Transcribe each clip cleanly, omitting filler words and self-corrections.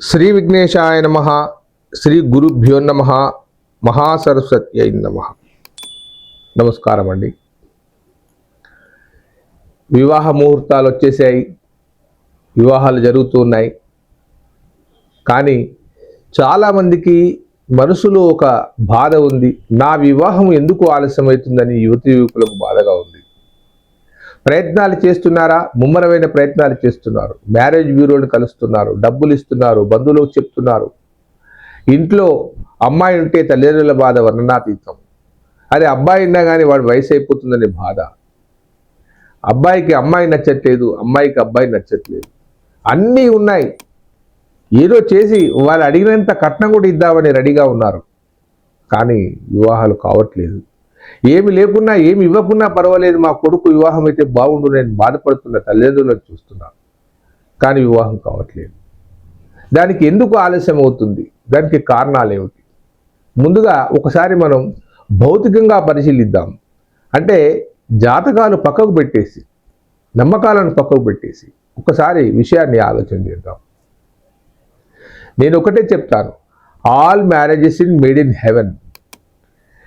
శ్రీ విఘ్నేశాయ నమః. శ్రీ గురుభ్యో నమః. మహాసరస్వత్యై నమః. నమస్కారం అండి. వివాహ ముహూర్తాలు వచ్చేసాయి, వివాహాలు జరుగుతున్నాయి. కానీ చాలామందికి మనసులో ఒక బాధ ఉంది. నా వివాహం ఎందుకు ఆలస్యమవుతుందని యువకులకు బాధగా ఉంది. ప్రయత్నాలు చేస్తున్నారా? ముమ్మరమైన ప్రయత్నాలు చేస్తున్నారు. మ్యారేజ్ బ్యూరోని కలుస్తున్నారు, డబ్బులు ఇస్తున్నారు, బంధువులకు చెప్తున్నారు. ఇంట్లో అమ్మాయి ఉంటే తల్లిదండ్రుల బాధ వర్ణనాతీతం. అదే అబ్బాయి ఉన్నా కానీ వాడు వయసు అయిపోతుందనే బాధ. అబ్బాయికి అమ్మాయి నచ్చట్లేదు, అమ్మాయికి అబ్బాయి నచ్చట్లేదు. అన్నీ ఉన్నాయి. ఏదో చేసి వాళ్ళు అడిగినంత కట్నం కూడా ఇద్దామని రెడీగా ఉన్నారు. కానీ వివాహాలు కావట్లేదు. ఏమి లేకున్నా, ఏమి ఇవ్వకున్నా పర్వాలేదు, మా కొడుకు వివాహం అయితే బాగుండు నేను బాధపడుతున్న తల్లిదండ్రులను చూస్తున్నాను. కానీ వివాహం కావట్లేదు. దానికి ఎందుకు ఆలస్యం అవుతుంది? దానికి కారణాలు ఏమిటి? ముందుగా ఒకసారి మనం భౌతికంగా పరిశీలిద్దాం. అంటే జాతకాలు పక్కకు పెట్టేసి, నమ్మకాలను పక్కకు పెట్టేసి ఒకసారి విషయాన్ని ఆలోచన చేద్దాం. నేను ఒకటే చెప్తాను, all marriages in made in heaven.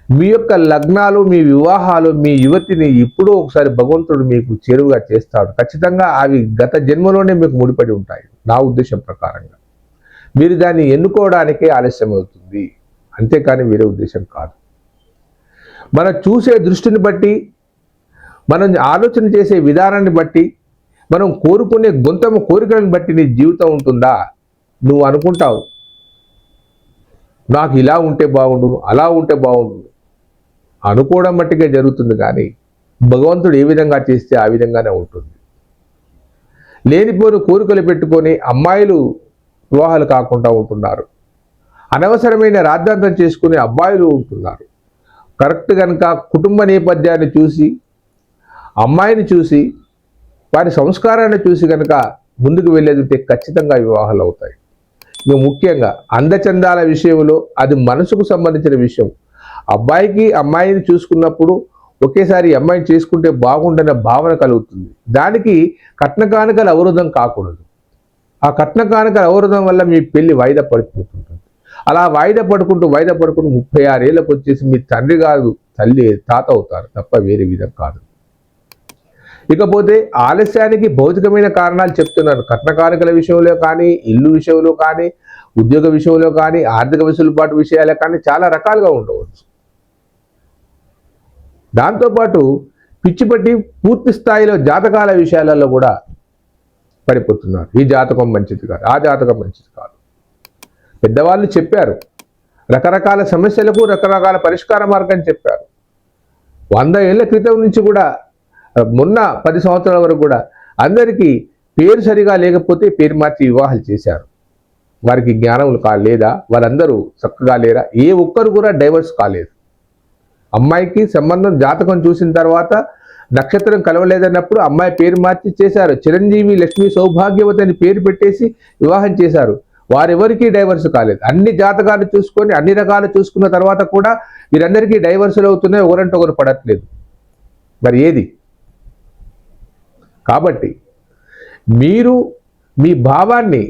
మీ యొక్క లగ్నాలు, మీ వివాహాలు, మీ యువతిని ఎప్పుడో ఒకసారి భగవంతుడు మీకు చేరువుగా చేస్తాడు. ఖచ్చితంగా అవి గత జన్మలోనే మీకు ముడిపడి ఉంటాయి. నా ఉద్దేశం ప్రకారంగా మీరు దాన్ని ఎన్నుకోవడానికే ఆలస్యం అవుతుంది, అంతేకాని వేరే ఉద్దేశం కాదు. మనం చూసే దృష్టిని బట్టి, మనం ఆలోచన చేసే విధానాన్ని బట్టి, మనం కోరుకునే గొంతమ కోరికలను బట్టి నీ జీవితం ఉంటుందా? నువ్వు అనుకుంటావు నాకు ఇలా ఉంటే బాగుండు, అలా ఉంటే బాగుండు అనుకోవడం మట్టిగా జరుగుతుంది. కానీ భగవంతుడు ఏ విధంగా చేస్తే ఆ విధంగానే ఉంటుంది. లేనిపోని కోరికలు పెట్టుకొని అమ్మాయిలు వివాహాలు కాకుండా ఉంటున్నారు. అనవసరమైన రాద్ధాంతం చేసుకుని అబ్బాయిలు ఉంటున్నారు. కరెక్ట్ కనుక కుటుంబ నేపథ్యాన్ని చూసి, అమ్మాయిని చూసి, వారి సంస్కారాన్ని చూసి కనుక ముందుకు వెళ్ళేది ఉంటే ఖచ్చితంగా వివాహాలు అవుతాయి. ముఖ్యంగా అందచందాల విషయంలో అది మనసుకు సంబంధించిన విషయం. అబ్బాయికి అమ్మాయిని చూసుకున్నప్పుడు ఒకేసారి అమ్మాయిని చేసుకుంటే బాగుండనే భావన కలుగుతుంది. దానికి కట్న కానుకలు అవరోధం కాకూడదు. ఆ కట్న కానుకల అవరోధం వల్ల మీ పెళ్లి వాయిదా పడిపోతుంటుంది. అలా వాయిదా పడుకుంటూ 36 ఏళ్ళకు వచ్చేసి మీ తండ్రి కాదు తల్లి తాత అవుతారు తప్ప వేరే విధం కాదు. ఇకపోతే ఆలస్యానికి భౌతికమైన కారణాలు చెప్తున్నాను. కట్న కానుకల విషయంలో కానీ, ఇల్లు విషయంలో కానీ, ఉద్యోగ విషయంలో కానీ, ఆర్థిక వెసులుబాటు విషయాలే కానీ చాలా రకాలుగా ఉండవచ్చు. దాంతోపాటు పిచ్చిపట్టి పూర్తి స్థాయిలో జాతకాల విషయాలలో కూడా పడిపోతున్నారు. ఈ జాతకం మంచిది కాదు, ఆ జాతకం మంచిది కాదు. పెద్దవాళ్ళు చెప్పారు, రకరకాల సమస్యలకు రకరకాల పరిష్కార మార్గం చెప్పారు. 100 ఏళ్ల క్రితం నుంచి కూడా, మొన్న 10 సంవత్సరాల వరకు కూడా అందరికీ పేరు సరిగా లేకపోతే పేరు మార్చి వివాహాలు చేశారు. వారికి జ్ఞానం లేదా? వారందరూ చక్కగా లేరా? ఏ ఒక్కరు కూడా డైవర్స్ కాలేదు. అమ్మాయికి సంబంధం జాతకం చూసిన తర్వాత నక్షత్రం కలవలేదన్నప్పుడు అమ్మాయి పేరు మార్చి చేశారు. చిరంజీవి, లక్ష్మి, సౌభాగ్యవతి అని పేరు పెట్టేసి వివాహం చేశారు. వారెవరికీ డైవర్స్ కాలేదు. అన్ని జాతకాలు చూసుకొని, అన్ని రకాలు చూసుకున్న తర్వాత కూడా వీరందరికీ డైవర్సులు అవుతున్నాయి, ఒకరంటే ఒకరు పడట్లేదు. మరి ఏది? కాబట్టి మీరు మీ భావాన్ని,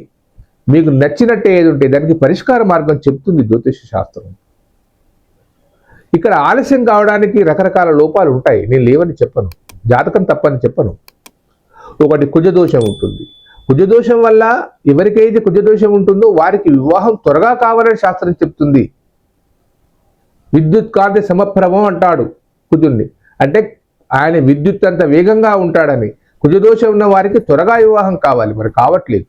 మీకు నచ్చినట్టే ఏది ఉంటే దానికి పరిష్కార మార్గం చెప్తుంది జ్యోతిష శాస్త్రం. ఇక్కడ ఆలస్యం కావడానికి రకరకాల లోపాలు ఉంటాయి. నేను లేవని చెప్పను, జాతకం తప్పని చెప్పను. ఒకటి కుజదోషం ఉంటుంది. కుజదోషం వల్ల ఎవరికైతే కుజదోషం ఉంటుందో వారికి వివాహం త్వరగా కావాలని శాస్త్రం చెప్తుంది. విద్యుత్ కాంతి సమప్రభం అంటాడు కుజుణ్ణి. అంటే ఆయన విద్యుత్ అంత వేగంగా ఉంటాడని. కుజదోషం ఉన్న వారికి త్వరగా వివాహం కావాలి, మరి కావట్లేదు.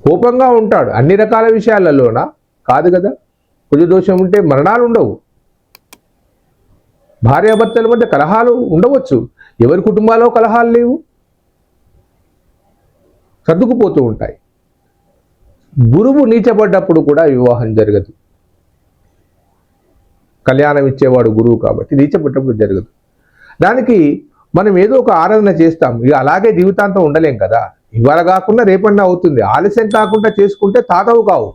కోపంగా ఉంటాడు, అన్ని రకాల విషయాలలోనా కాదు కదా. కుజదోషం ఉంటే మరణాలు ఉండవు, భార్యాభర్తల మధ్య కలహాలు ఉండవచ్చు. ఎవరి కుటుంబాల్లో కలహాలు లేవు, సర్దుకుపోతూ ఉంటాయి. గురువు నీచబడ్డప్పుడు కూడా వివాహం జరగదు. కళ్యాణం ఇచ్చేవాడు గురువు కాబట్టి నీచబడ్డప్పుడు జరగదు. దానికి మనం ఏదో ఒక ఆరాధన చేస్తాం. ఇక అలాగే జీవితాంతం ఉండలేం కదా. ఇవాళ కాకుండా రేపన్నా అవుతుంది. ఆలస్యం కాకుండా చేసుకుంటే తాతవు కావు,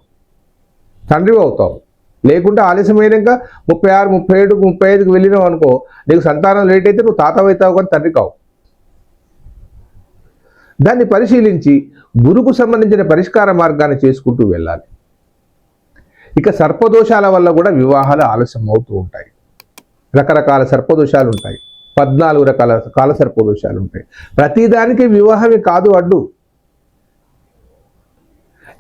తండ్రివి అవుతావు. లేకుంటే ఆలస్యమైనాక 36, 37, 35కి వెళ్ళినావు అనుకో, నీకు సంతానం లేట్ అయితే నువ్వు తాతవు అవుతావు కానీ తండ్రి కావు. దాన్ని పరిశీలించి గురుకు సంబంధించిన పరిష్కార మార్గాన్ని చేసుకుంటూ వెళ్ళాలి. ఇక సర్పదోషాల వల్ల కూడా వివాహాలు ఆలస్యం అవుతూ ఉంటాయి. రకరకాల సర్పదోషాలు ఉంటాయి. 14 రకాల కాల సర్పదోషాలు ఉంటాయి. ప్రతిదానికి వివాహమే కాదు అడ్డు.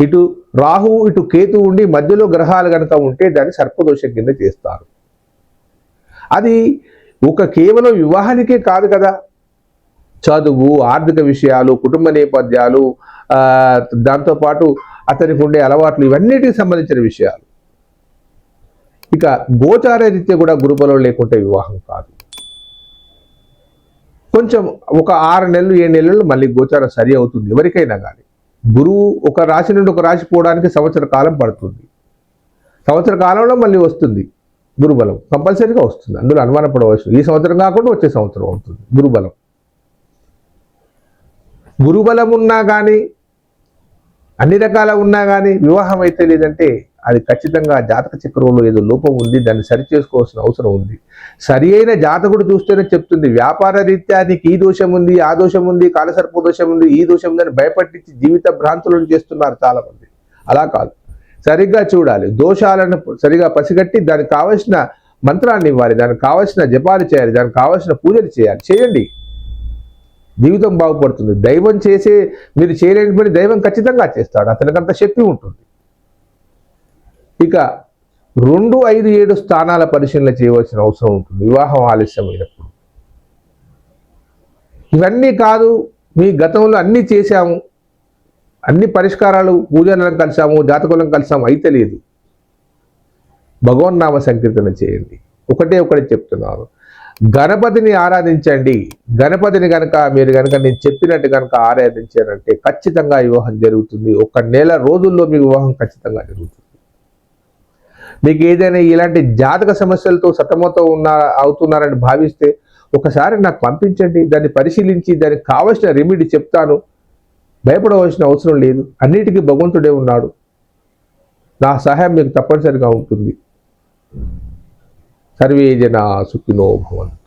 ఇటు రాహు ఇటు కేతు ఉండి మధ్యలో గ్రహాలు కనుక ఉంటే దాన్ని సర్పదోషం కింద చేస్తారు. అది కేవలం వివాహానికే కాదు కదా, చదువు, ఆర్థిక విషయాలు, కుటుంబ నేపథ్యాలు, దాంతోపాటు అతనికి ఉండే అలవాట్లు, ఇవన్నిటికి సంబంధించిన విషయాలు. ఇక గోచార రీత్యా కూడా గురుబలం లేకుంటే వివాహం కాదు. కొంచెం ఒక 6 నెలలు 7 నెలలు మళ్ళీ గోచారం సరి అవుతుంది ఎవరికైనా కానీ. గురువు ఒక రాశి నుండి ఒక రాశి పోవడానికి సంవత్సర కాలం పడుతుంది. సంవత్సర కాలంలో మళ్ళీ వస్తుంది గురుబలం, కంపల్సరీగా వస్తుంది, అందులో అనుమానపడవచ్చు. ఈ సంవత్సరం కాకుండా వచ్చే సంవత్సరం అవుతుంది గురుబలం. గురుబలం ఉన్నా కానీ, అన్ని రకాల ఉన్నా కానీ వివాహం అయితే లేదంటే అది ఖచ్చితంగా జాతక చక్రంలో ఏదో లోపం ఉంది, దాన్ని సరి చేసుకోవాల్సిన అవసరం ఉంది. సరి అయిన జాతకుడు చూస్తేనే చెప్తుంది. వ్యాపార రీత్యా నీకు ఈ దోషం ఉంది, ఆ దోషం ఉంది, కాలసర్ప దోషం ఉంది, ఈ దోషం ఉందని భయపట్టించి జీవిత భ్రాంతులను చేస్తున్నారు చాలామంది. అలా కాదు, సరిగ్గా చూడాలి, దోషాలను సరిగా పసిగట్టి దానికి కావలసిన మంత్రాన్ని ఇవ్వాలి, దానికి కావలసిన జపాలు చేయాలి, దానికి కావలసిన పూజలు చేయాలి. చేయండి, జీవితం బాగుపడుతుంది. దైవం చేసే మీరు చేయలేని పని దైవం ఖచ్చితంగా చేస్తాడు, అతనికి అంత శక్తి ఉంటుంది. ఇక 2, 5, 7 స్థానాల పరిశీలన చేయవలసిన అవసరం ఉంటుంది వివాహం ఆలస్యమైనప్పుడు. ఇవన్నీ కాదు, మీ గతంలో అన్నీ చేశాము, అన్ని పరిష్కారాలు, పూజలను కలిసాము, జాతకులను కలిసాము, అయితే లేదు. భగవన్నామ సంకీర్తన చేయండి. ఒకటి చెప్తున్నాను, గణపతిని ఆరాధించండి. గణపతిని కనుక మీరు నేను చెప్పినట్టు కనుక ఆరాధించారంటే ఖచ్చితంగా వివాహం జరుగుతుంది. 1 నెల రోజుల్లో మీ వివాహం ఖచ్చితంగా జరుగుతుంది. మీకు ఏదైనా ఇలాంటి జాతక సమస్యలతో అవుతున్నారని భావిస్తే ఒకసారి నాకు పంపించండి, దాన్ని పరిశీలించి దానికి కావలసిన రెమెడీ చెప్తాను. భయపడవలసిన అవసరం లేదు, అన్నిటికీ భగవంతుడే ఉన్నాడు. నా సహాయం మీకు తప్పనిసరిగా ఉంటుంది. సర్వే జనా సుఖినో భవంతు.